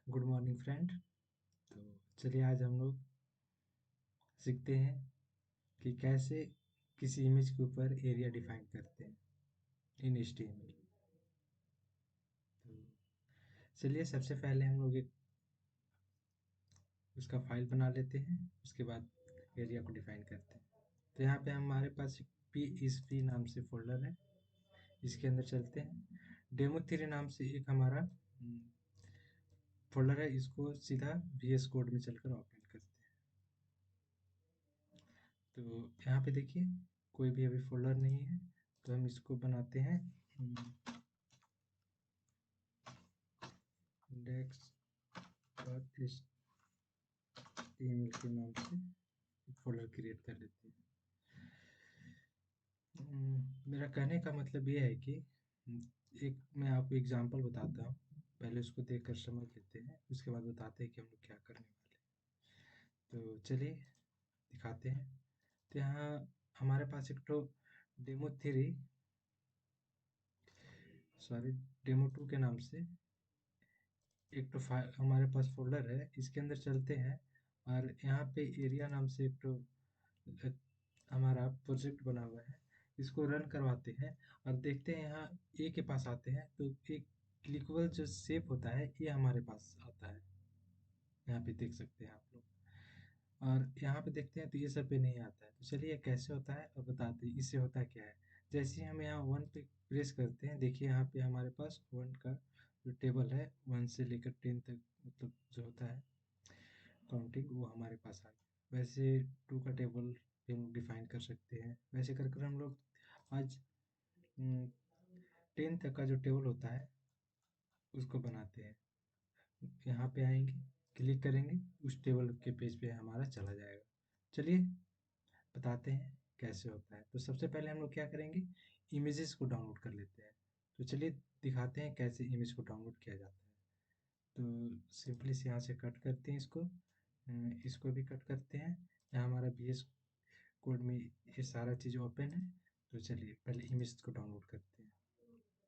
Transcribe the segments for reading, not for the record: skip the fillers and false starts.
Good morning friend. तो चलिए आज हम लोग सीखते हैं कि कैसे किसी इमेज के ऊपर एरिया डिफाइन करते हैं इन HTML। तो चलिए सबसे पहले हम लोग एक उसका फाइल बना लेते हैं, उसके बाद एरिया को डिफाइन करते हैं। तो यहाँ पे हमारे पास PSP नाम से फोल्डर है, इसके अंदर चलते हैं। डेमो 3 नाम से एक हमारा फोल्डर है, इसको सीधा VS कोड में चलकर ओपन करते हैं। तो यहाँ पे देखिए कोई भी अभी फोल्डर नहीं है, तो हम इसको बनाते हैं index.html के नाम से एक फोल्डर क्रिएट कर लेते हैं। मेरा कहने का मतलब ये है कि एक मैं आपको एग्जांपल बताता हूँ, पहले उसको देखकर समझ लेते हैं, उसके बाद बताते हैं कि हम लोग क्या करने वाले हैं। तो चलिए दिखाते हैं। तो यहाँ हमारे पास एक तो डेमो 2 के नाम से एक तो फाइल हमारे पास फोल्डर है, इसके अंदर चलते हैं और यहाँ पे एरिया नाम से एक तो हमारा प्रोजेक्ट बना हुआ है, इसको रन करवाते हैं और देखते हैं। यहाँ ए के पास आते हैं तो एक क्लिकबल जो शेप होता है ये हमारे पास आता है, यहाँ पे देख सकते हैं आप लोग। और यहाँ पे देखते हैं तो ये सब पे नहीं आता है। तो चलिए कैसे होता है और बताते हैं इससे होता क्या है। जैसे ही हम यहाँ 1 पे प्रेस करते हैं, देखिए यहाँ पे हमारे पास 1 का जो टेबल है 1 से लेकर 10 तक, मतलब जो होता है काउंटिंग, वो हमारे पास आ गया। वैसे 2 का टेबल भी हम डिफाइन कर सकते हैं। वैसे कर कर हम लोग आज 10 तक का जो टेबल होता है उसको बनाते हैं। यहाँ पे आएंगे, क्लिक करेंगे, उस टेबल के पेज पे हमारा चला जाएगा। चलिए बताते हैं कैसे होता है। तो सबसे पहले हम लोग क्या करेंगे, इमेजेस को डाउनलोड कर लेते हैं। तो चलिए दिखाते हैं कैसे इमेज को डाउनलोड किया जाता है। तो सिंपली से यहाँ से कट करते हैं इसको, इसको भी कट करते हैं। यहाँ हमारा VS कोड में ये सारा चीज़ ओपन है। तो चलिए पहले इमेज को डाउनलोड करते हैं।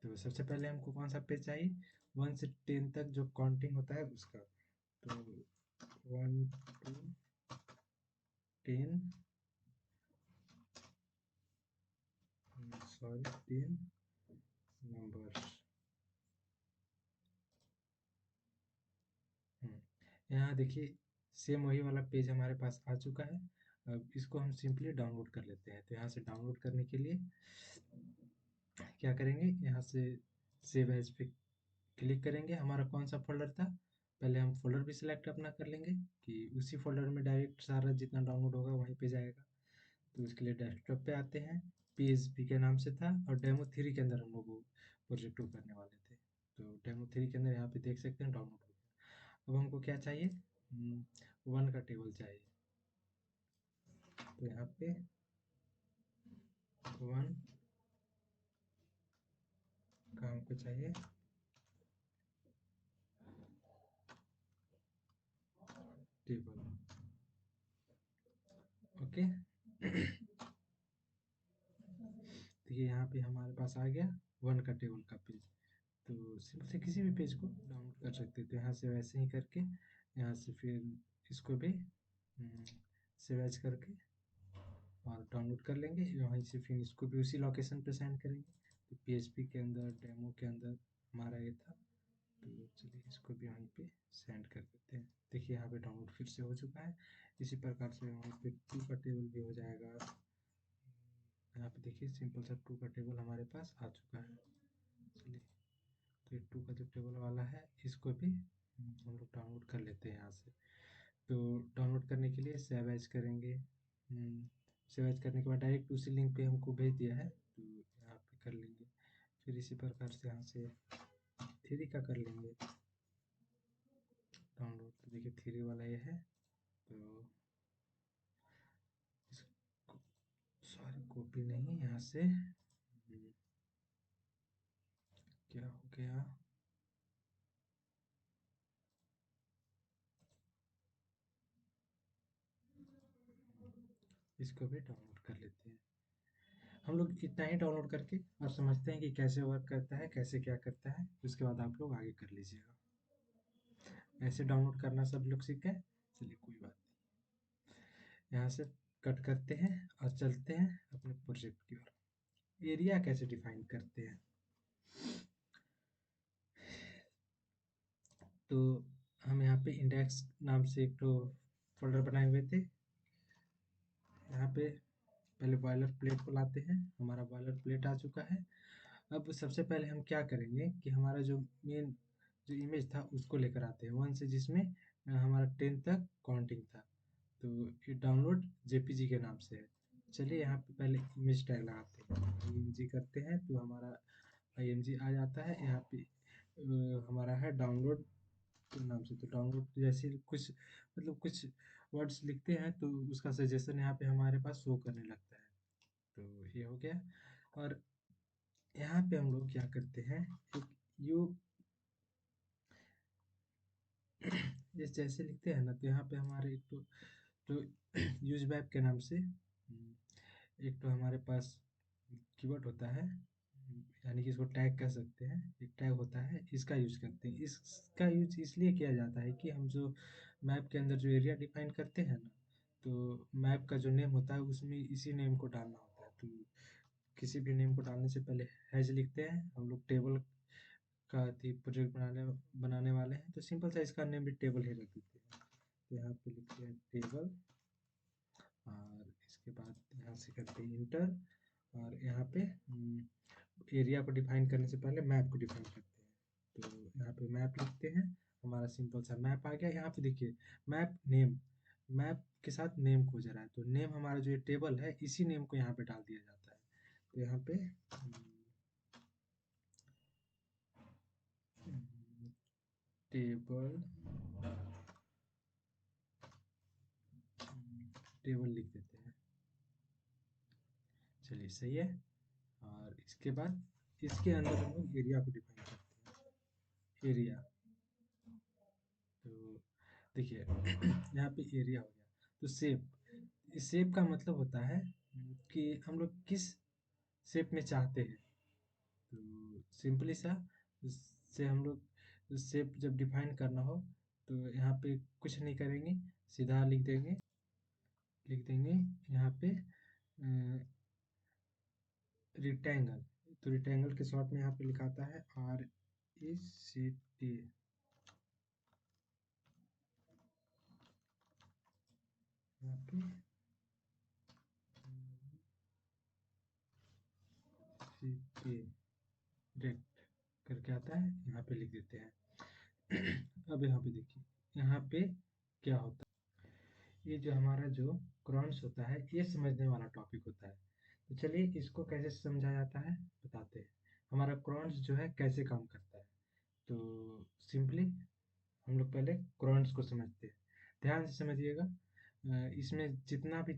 तो सबसे पहले हमको कौन सा पेज चाहिए, 1 से 10 तक जो काउंटिंग होता है उसका। तो 1 to 10, सॉरी 10 नंबर्स। यहाँ देखिए सेम वही वाला पेज हमारे पास आ चुका है। अब इसको हम सिंपली डाउनलोड कर लेते हैं। तो यहाँ से डाउनलोड करने के लिए क्या करेंगे, यहाँ से सेव एज पे क्लिक करेंगे। हमारा कौन सा फोल्डर था, पहले हम फोल्डर भी सिलेक्ट अपना कर लेंगे कि उसी फोल्डर में डायरेक्ट सारा जितना डाउनलोड होगा वहीं पे जाएगा। तो इसके लिए डेस्कटॉप पे आते हैं, PHP के नाम से था और डेमो 3 के अंदर हम लोग वो प्रोजेक्ट को करने वाले थे। तो डेमो 3 के अंदर यहाँ पे देख सकते हैं डाउनलोड हो गया। अब हमको क्या चाहिए, 1 का टेबल चाहिए। तो यहाँ पे 1 का हमको चाहिए टेबल। ओके तो ये यहाँ पे हमारे पास आ गया 1 का टेबल का पेज। तो सिंपल से किसी भी पेज को डाउनलोड कर सकते हैं। तो यहाँ से वैसे ही करके यहाँ से फिर इसको भी सेव एज करके और डाउनलोड कर लेंगे। वहीं से फिर इसको भी उसी लोकेशन पे सेंड करेंगे। तो PHP के अंदर डेमो के अंदर हमारा ये था। तो चलिए इसको भी वहीं पे सेंड कर देते हैं। देखिए यहाँ पे डाउनलोड फिर से हो चुका है। इसी प्रकार से वहाँ पे 2 का टेबल भी हो जाएगा। यहाँ पे देखिए सिंपल सा 2 का टेबल हमारे पास आ चुका है। चलिए तो ये 2 का जो टेबल वाला है इसको भी हम लोग डाउनलोड कर लेते हैं यहाँ से। तो डाउनलोड करने के लिए सेव एज करेंगे। सेव एज करने के बाद डायरेक्ट उसी लिंक पे हमको भेज दिया है, तो यहाँ पे कर लेंगे। फिर इसी प्रकार से यहाँ से 3 का कर लेंगे डाउनलोड। तो देखिए 3 वाला ये है। तो इसको सॉरी कॉपी नहीं, यहाँ से क्या हो गया, इसको भी डाउनलोड कर लेते हैं। हम लोग इतना ही डाउनलोड करके और समझते हैं कि कैसे वर्क करता है, कैसे क्या करता है, उसके बाद आप लोग आगे कर लीजिएगा। ऐसे डाउनलोड करना सब लोग सीख गए। चलिए कोई बात नहीं, यहाँ से कट करते हैं और चलते हैं अपने प्रोजेक्ट की ओर। एरिया कैसे डिफाइन करते हैं, तो हम यहाँ पे इंडेक्स नाम से एक तो फोल्डर बनाए हुए थे। यहाँ पे पहले बॉयलर प्लेट को लाते हैं, हमारा बॉयलर प्लेट आ चुका है। अब सबसे पहले हम क्या करेंगे कि हमारा जो मेन जो इमेज था उसको लेकर आते हैं 1 से, जिसमें हमारा 10 तक काउंटिंग था। तो ये डाउनलोड जेपीजी के नाम से है। चलिए यहाँ पे पहले इमेज टैग लगाते हैं, IMG करते हैं तो हमारा IMG आ जाता है। यहाँ पे हमारा है डाउनलोड के नाम से। तो डाउनलोड जैसे कुछ मतलब कुछ वर्ड्स लिखते हैं तो उसका सजेशन यहाँ पे हमारे पास शो करने लगता है। तो ये हो गया। और यहाँ पे हम लोग क्या करते हैं, एक यू इस जैसे लिखते हैं ना, तो यहाँ पे हमारे एक तो यूज बैक के नाम से एक तो हमारे पास कीवर्ड होता है, यानी कि इसको टैग कह सकते हैं। एक टैग होता है, इसका यूज करते हैं। इसका यूज इसलिए किया जाता है कि हम जो मैप के अंदर जो एरिया डिफाइन करते हैं ना, तो मैप का जो नेम होता है उसमें इसी नेम को डालना होता है। तो किसी भी नेम को डालने से पहले हैज लिखते हैं। हम लोग टेबल का प्रोजेक्ट बनाने वाले हैं, तो सिंपल सा इसका नेम भी टेबल ही रख देते हैं। तो यहाँ पे लिखते हैं टेबल, और इसके बाद यहाँ से करते हैं इंटर। और यहाँ पे एरिया को डिफाइन करने से पहले मैप को डिफाइन करते हैं। तो यहाँ पे मैप लिखते हैं, हमारा सिंपल सा मैप आ गया। यहाँ पे देखिए मैप नेम, मैप के साथ नेम खोज रहा है, तो नेम हमारा जो ये टेबल है इसी नेम को यहाँ पे डाल दिया जाता है। तो यहाँ पे टेबल टेबल लिख देते हैं। चलिए सही है। और इसके बाद इसके अंदर हम लोग एरिया को डिफाइन करते हैं, एरिया। तो देखिए यहाँ पे एरिया हो गया। तो शेप, इस शेप का मतलब होता है कि हम लोग किस शेप में चाहते हैं। तो सिंपली सा से हम लोग शेप जब डिफाइन करना हो तो यहाँ पे कुछ नहीं करेंगे, सीधा लिख देंगे यहाँ पे रिक्टेंगल। तो रिक्टेंगल के शॉर्ट में यहाँ पे लिखाता है RECT। यहाँ पे रेक्ट करके आता है, यहाँ पे लिख देते हैं। अब यहाँ पे देखिए यहाँ पे क्या होता है, ये जो हमारा जो क्रॉन्स होता है ये समझने वाला टॉपिक होता है। तो चलिए इसको कैसे समझा जाता है बताते हैं। हमारा क्रॉन्स जो है कैसे काम करता है, तो सिंपली हम लोग पहले क्रॉन्स को समझते हैं। ध्यान से समझिएगा। इसमें जितना भी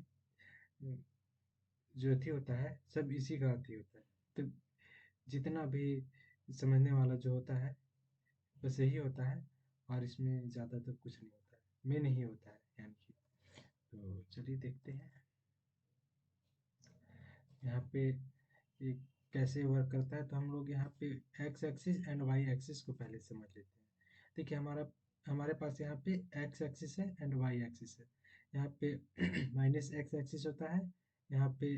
जो अथी होता है सब इसी का अथी होता है। तो जितना भी समझने वाला जो होता है बस यही होता है, और इसमें ज़्यादा तो कुछ नहीं होता है, में नहीं होता है यानी कि। तो चलिए देखते हैं यहाँ पे एक कैसे वर्क करता है। तो हम लोग यहाँ पे X axis and Y axis को पहले समझ लेते हैं। देखिए हमारे पास यहाँ पे एक्स एक्सिस है एंड वाई एक्सिस है। यहाँ पे माइनस एक्स एक्सिस होता है, यहाँ पे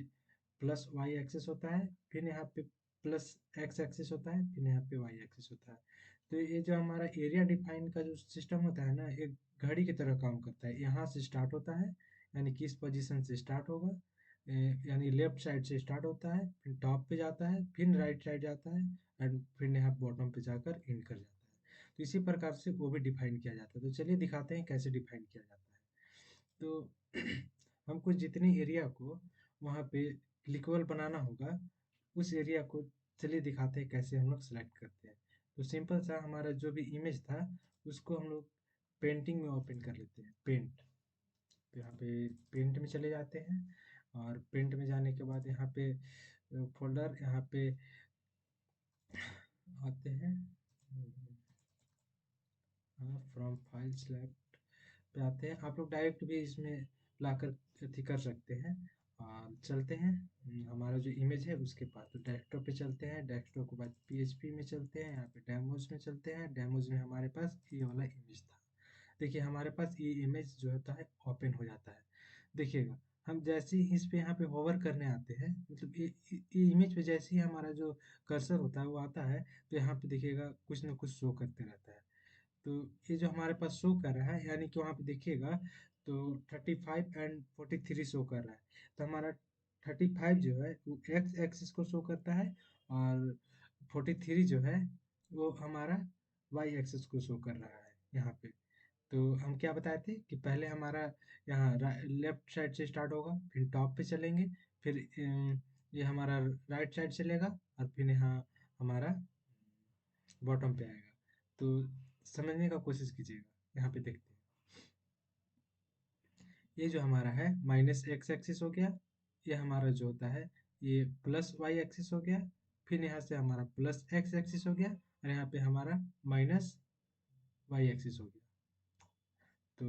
प्लस वाई एक्सिस होता है, फिर यहाँ पे प्लस एक्स एक्सिस होता है, फिर यहाँ पे वाई एक्सिस होता है। तो ये जो हमारा एरिया डिफाइन का जो सिस्टम होता है ना, एक घड़ी की तरह काम करता है। यहाँ से स्टार्ट होता है, यानी कि इस पोजीशन से स्टार्ट होगा, यानी लेफ्ट साइड से स्टार्ट होता है, फिर टॉप पे जाता है, फिर राइट साइड जाता है, एंड फिर यहाँ बॉटम पे जाकर एंड कर जाता है। तो इसी प्रकार से वो भी डिफाइन किया जाता है। तो चलिए दिखाते हैं कैसे डिफाइन किया जाता है। तो हमको जितने एरिया को वहाँ पे क्लिकेबल बनाना होगा, उस एरिया को चलिए दिखाते हैं कैसे हम लोग सेलेक्ट करते हैं। तो सिंपल सा हमारा जो भी इमेज था उसको हम लोग पेंटिंग में ओपन कर लेते हैं, पेंट। तो यहाँ पे पेंट में चले जाते हैं, और पेंट में जाने के बाद यहाँ पे फोल्डर, यहाँ पे आते हैं, हाँ फ्रॉम फाइल सेलेक्ट पे आते हैं। आप लोग डायरेक्ट भी इसमें लाकर अथी कर सकते हैं। और चलते हैं हमारा जो इमेज है उसके पास। तो डेस्कटॉप पे चलते हैं, डेस्कटॉप के बाद PHP में चलते हैं, यहाँ पे डेमोज में चलते हैं। डेमोज में हमारे पास ये वाला इमेज था, देखिए हमारे पास ये इमेज जो होता है ओपन हो जाता है। देखिएगा, हम जैसे ही इस पे यहाँ पे होवर करने आते हैं, मतलब ये इमेज पे जैसे ही हमारा जो कर्सर होता है वो आता है, तो यहाँ पे देखिएगा कुछ ना कुछ शो करते रहता है। तो ये जो हमारे पास शो कर रहा है, यानी कि वहाँ पे देखिएगा तो 35 एंड 43 शो कर रहा है। तो हमारा 35 जो है वो एक्स एक्सिस को शो करता है, और 43 जो है वो हमारा वाई एक्सिस को शो कर रहा है यहाँ पे। तो हम क्या बताए थे कि पहले हमारा यहाँ लेफ्ट साइड से स्टार्ट होगा, फिर टॉप पे चलेंगे, फिर ये हमारा राइट साइड चलेगा, और फिर यहाँ हमारा बॉटम पे आएगा। तो समझने का कोशिश कीजिएगा, यहाँ पे देखते हैं। ये जो हमारा है माइनस एक्स एक्सिस हो गया, ये हमारा जो होता है ये प्लस वाई एक्सिस हो गया, फिर यहाँ से हमारा प्लस एक्स एक्सिस हो गया, और यहाँ पे हमारा माइनस वाई एक्सिस हो गया। तो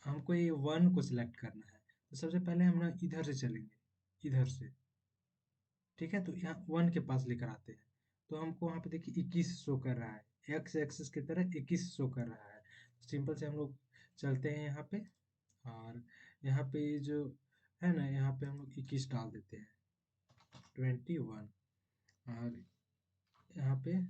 हमको ये वन को सिलेक्ट करना है, तो सबसे पहले हम ना इधर से चलेंगे, इधर से। ठीक है, तो यहाँ वन के पास लेकर आते हैं। तो हमको वहाँ पे देखिए 21 शो कर रहा है, एक्स एक्सिस की तरह 21 शो कर रहा है। सिंपल से हम लोग चलते हैं यहाँ पे, और यहाँ पे ये जो है ना, यहाँ पे हम लोग 21 डाल देते हैं, 21। और यहाँ पे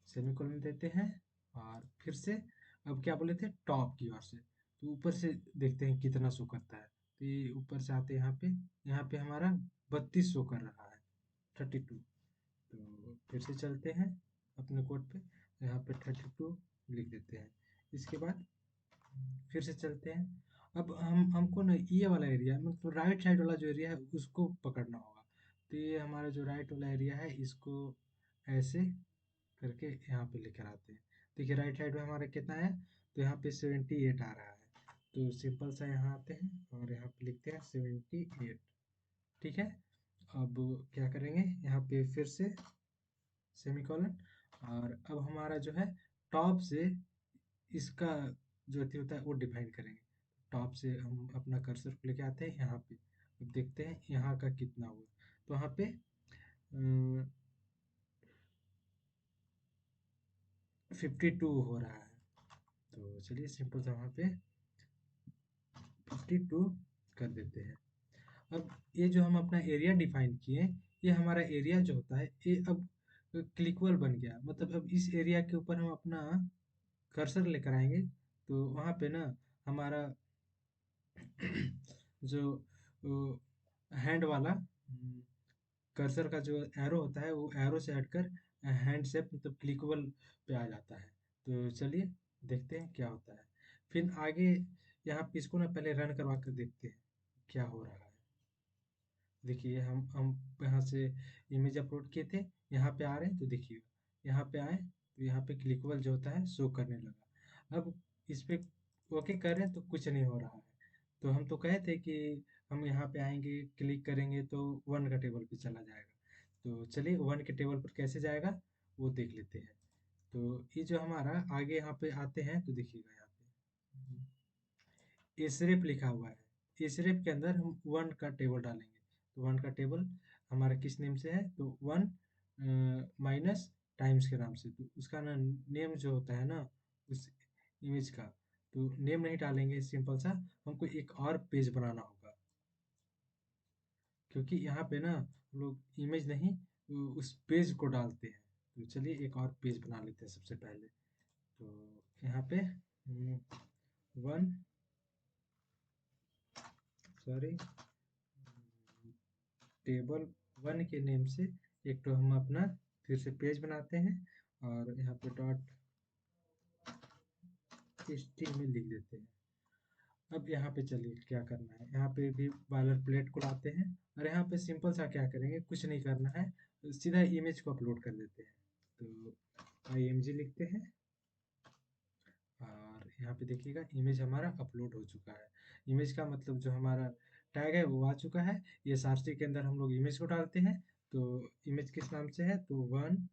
सेमीकोलन देते हैं, और फिर से अब क्या बोले थे, टॉप की ओर से। तो ऊपर से देखते हैं कितना शो करता है। तो ये ऊपर से आते हैं यहाँ पे हमारा 32 शो कर रहा है, 32। तो फिर से चलते हैं अपने कोड पे, यहाँ पे 32 लिख देते हैं। इसके बाद फिर से चलते हैं। अब हमको ना ये वाला एरिया, मतलब राइट साइड वाला जो एरिया है उसको पकड़ना होगा। तो ये हमारा जो राइट वाला एरिया है, इसको ऐसे करके यहाँ पे लेकर आते हैं। देखिए राइट साइड में हमारा कितना है, तो यहाँ पे 78 आ रहा है। तो सिंपल सा यहाँ आते हैं और यहाँ पे लिखते हैं 78। ठीक है, अब क्या करेंगे, यहाँ पे फिर से सेमीकोलन, और अब हमारा जो है टॉप से इसका जो अथी होता है वो डिफाइन करेंगे। टॉप से हम अपना कर्सर को लेके आते हैं यहाँ पे, अब देखते हैं यहाँ का कितना हुआ। तो यहाँ पे 52 हो रहा है। तो चलिए सिंपल सा वहाँ पे 52 कर देते हैं। अब ये जो हम अपना एरिया डिफाइन किए, ये हमारा एरिया जो होता है ये अब क्लिकबल बन गया। मतलब अब इस एरिया के ऊपर हम अपना कर्सर लेकर आएंगे, तो वहाँ पे ना हमारा जो हैंड वाला कर्सर का जो एरो होता है वो एरो से हटकर हैंड से मतलब क्लिकबल पे आ जाता है। तो चलिए देखते हैं क्या होता है। फिर आगे यहाँ पे इसको ना पहले रन करवा कर देखते हैं क्या हो रहा है। देखिए हम यहाँ से इमेज अपलोड किए थे, यहाँ पे आ रहे हैं तो देखिए यहाँ पे आए तो यहाँ पे क्लिकबल जो होता है शो करने लगा। अब इस पे ओके कर रहे हैं तो कुछ नहीं हो रहा है। तो हम तो कहे थे कि हम यहाँ पे आएंगे, क्लिक करेंगे तो वन का टेबल पे चला जाएगा। तो चलिए वन के टेबल पर कैसे जाएगा वो देख लेते हैं। तो ये जो हमारा आगे यहाँ पे आते हैं तो देखिएगा यहाँ पे एसरेप लिखा हुआ है। एसरेप के अंदर हम वन का टेबल डालेंगे। तो वन का टेबल हमारा किस नेम से है, तो वन माइनस टाइम्स के नाम से। तो उसका ना नेम जो होता है ना उस इमेज का, तो नेम नहीं डालेंगे, सिंपल सा हमको एक और पेज बनाना होगा। क्योंकि यहाँ पे ना हम लोग इमेज नहीं उस पेज को डालते हैं। तो चलिए एक और पेज बना लेते हैं सबसे पहले। तो यहाँ पे वन, सॉरी, टेबल वन के नेम से एक तो हम अपना फिर से पेज बनाते हैं, और यहाँ पे डॉट HTML लिख देते हैं। अब यहाँ पे चलिए क्या करना है, यहाँ पे भी बॉयलर प्लेट को लाते हैं, और यहाँ पे सिंपल सा क्या करेंगे, कुछ नहीं करना है, सीधा इमेज को अपलोड कर देते हैं। तो IMG लिखते हैं, और यहाँ पे देखिएगा इमेज हमारा अपलोड हो चुका है। इमेज का मतलब जो हमारा टैग है वो आ चुका है। ये SRC के अंदर हम लोग इमेज को डालते हैं। तो इमेज किस नाम से है, तो वन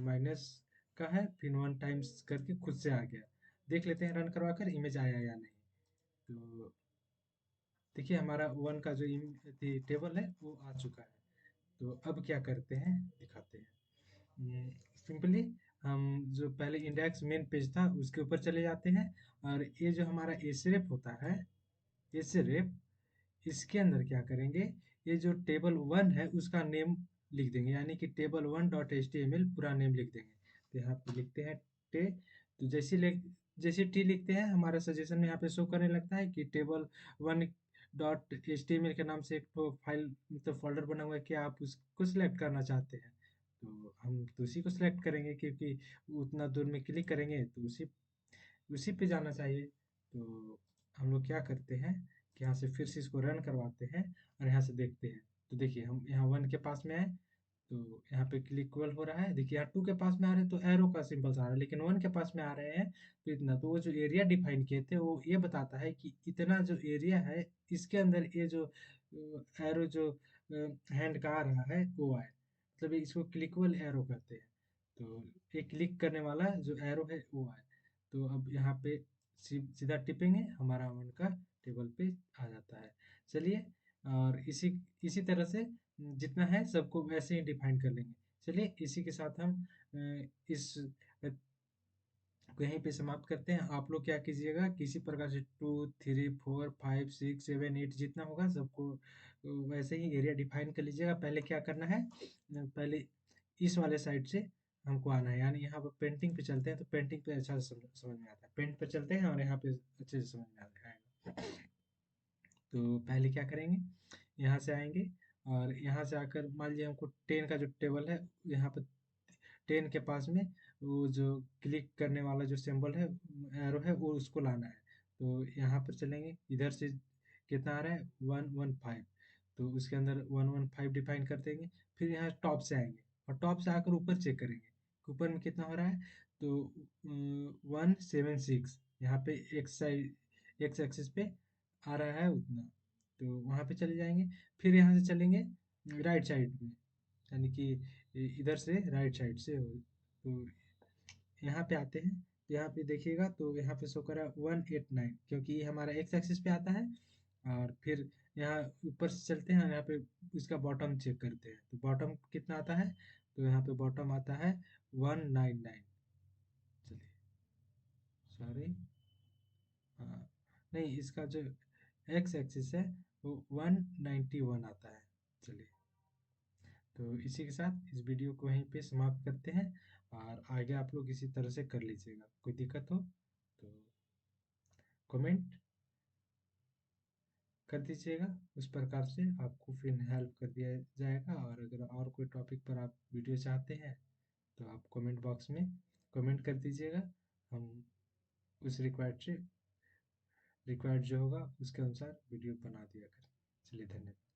माइनस का है, फिर वन टाइम्स करके खुद से आ गया। देख लेते हैं रन करवा कर इमेज आया या नहीं। तो देखिए हमारा वन का जो टेबल है वो आ चुका है। तो अब क्या करते हैं दिखाते हैं। सिंपली हम जो पहले इंडेक्स मेन पेज था उसके ऊपर चले जाते हैं, और ये जो हमारा एसरेफ होता है, एसरेफ, इसके अंदर क्या करेंगे, ये जो टेबल वन है उसका नेम लिख देंगे, यानी कि table one dot H T M L पूरा नेम लिख देंगे। तो यहाँ पे लिखते हैं टे, तो जैसे टी लिखते हैं हमारे सजेशन में यहाँ पे शो करने लगता है कि table one dot H T M L के नाम से एक तो फाइल मतलब फोल्डर बना हुआ है, क्या आप उसको सिलेक्ट करना चाहते हैं। तो हम तो उसी को सिलेक्ट करेंगे, क्योंकि उतना दूर में क्लिक करेंगे तो उसी उसी पे जाना चाहिए। तो हम लोग क्या करते हैं कि यहाँ से फिर से इसको रन करवाते हैं और यहाँ से देखते हैं। तो देखिए हम यहाँ वन के पास में आए, तो यहाँ पे क्लिकबल हो रहा है, देखिए यहाँ टू के पास में आ रहे हैं तो एरो का सिंबल आ रहा है, लेकिन वन के पास में आ रहे हैं तो इतना, तो वो जो एरिया डिफाइन किए थे वो ये बताता है कि इतना जो एरिया है इसके अंदर ये जो एरो जो हैंड का आ रहा है वो आए, मतलब इसको क्लिकबल एरो कहते हैं। तो ये क्लिक करने वाला जो एरो है वो आए। तो अब यहाँ पे सीधा टिपेंगे, हमारा वन का टेबल पे आ जाता है। चलिए, और इसी इसी तरह से जितना है सबको वैसे ही डिफाइन कर लेंगे। चलिए इसी के साथ हम इस को यहीं पे समाप्त करते हैं। आप लोग क्या कीजिएगा, किसी प्रकार से 2 3 4 5 6 7 8 जितना होगा सबको वैसे ही एरिया डिफाइन कर लीजिएगा। पहले क्या करना है, पहले इस वाले साइड से हमको आना है, यानी यहाँ पर पेंटिंग पे चलते हैं तो पेंटिंग पे अच्छा से समझ में आता है, पेंट पे चलते हैं और यहाँ पे अच्छे से समझ में आएगा। तो पहले क्या करेंगे, यहाँ से आएंगे और यहाँ से आकर मान लीजिए हमको 10 का जो टेबल है, यहाँ पर 10 के पास में वो जो क्लिक करने वाला जो सिंबल है, एरो है, वो उसको लाना है। तो यहाँ पर चलेंगे, इधर से कितना आ रहा है 115, तो उसके अंदर 115 डिफाइन कर देंगे। फिर यहाँ टॉप से आएंगे और टॉप से आकर ऊपर चेक करेंगे कि ऊपर में कितना हो रहा है। तो 176 यहाँ पे एक्स साइड, एक्स एक्सिस पे आ रहा है उतना, तो वहाँ पे चले जाएंगे। फिर यहाँ से चलेंगे राइट साइड में, यानी कि इधर से राइट साइड से तो यहाँ पे आते हैं, तो यहाँ पे देखिएगा तो यहाँ पे शो करा 189, क्योंकि ये हमारा एक्स एक्सिस पे आता है। और फिर यहाँ ऊपर से चलते हैं, यहाँ पे इसका बॉटम चेक करते हैं, तो बॉटम कितना आता है, तो यहाँ पे बॉटम आता है 199। चलिए, सॉरी, हाँ, नहीं, इसका जो एक्स एक्सिस है वो 191 आता है। चलिए, तो इसी के साथ इस वीडियो को वहीं पे समाप्त करते हैं, और आगे आप लोग इसी तरह से कर लीजिएगा। कोई दिक्कत हो तो कमेंट कर दीजिएगा, उस प्रकार से आपको फिर हेल्प कर दिया जाएगा। और अगर और कोई टॉपिक पर आप वीडियो चाहते हैं तो आप कमेंट बॉक्स में कमेंट कर दीजिएगा, हम उस रिक्वायर्ड जो होगा उसके अनुसार वीडियो बना दिया करें। चलिए, धन्यवाद।